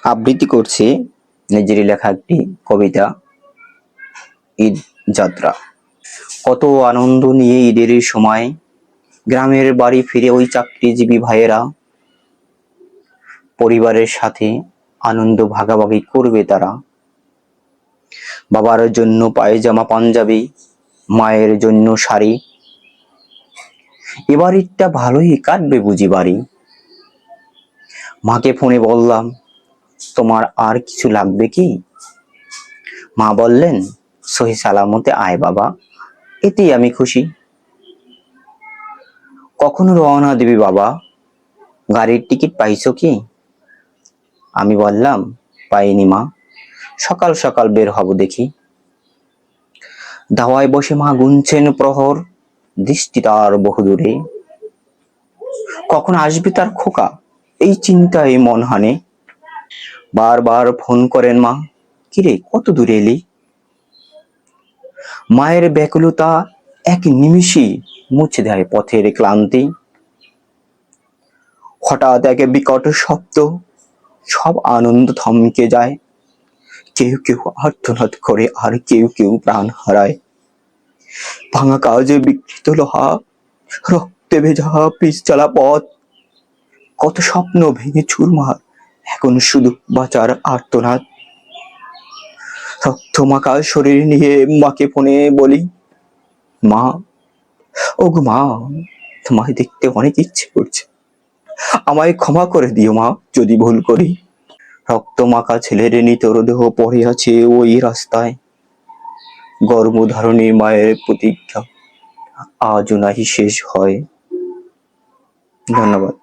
আবৃত্তি করছি নিজেরই লেখা একটি কবিতা, ঈদ যাত্রা। কত আনন্দ নিয়ে ঈদের সময় গ্রামের বাড়ি ফিরে ওই চাকরিজীবী ভাইয়েরা পরিবারের সাথে আনন্দ ভাগাভাগি করবে তারা। বাবার জন্য পায়জামা পাঞ্জাবি, মায়ের জন্য শাড়ি, এবার ঈদটা ভালোই কাটবে বুঝি বাড়ি। মাকে ফোনে বললাম, তোমার আর কিছু লাগবে কি? মা বললেন, সহি সালামতে আয় বাবা, এতেই আমি খুশি। কখন রওনা দিবি বাবা? গাড়ির টিকিট পাইছো কি? আমি বললাম, পাইনি মা, সকাল সকাল বের হব দেখি। দাওয়ায় বসে মা গুনছেন প্রহর, দৃষ্টি তার বহুদূরে। কখন আসবে তার খোকা, এই চিন্তায় মন হানে। বারবার ফোন করেন মা, কিরে কত দূরে এলি? মায়ের ব্যাকুলতা এক নিমিষেই মুছে দেয় পথের ক্লান্তি। হঠাৎ এক বিকট শব্দ, সব আনন্দ থমকে যায়। কেউ কেউ আর্তনাদ করে আর কেউ কেউ প্রাণ হারায়। ভাঙা কাজে বিকৃত লোহা, রক্তে ভেজা পিচ চলা পথ, কত স্বপ্ন ভেঙে চুরমার, এখন শুধু বাঁচার আর্তনাদ। রক্ত মাখা শরীর নিয়ে মাকে ফোনে বলি, মা, ওগো মা, তোমায় দেখতে অনেক ইচ্ছে করছে, আমায় ক্ষমা করে দিও মা যদি ভুল করি। রক্ত মাখা ছেলের নিতর দেহ পড়ে আছে ওই রাস্তায়। গর্ভধারণী মায়ের প্রতীক্ষা আজও নাহি শেষ হয়। ধন্যবাদ।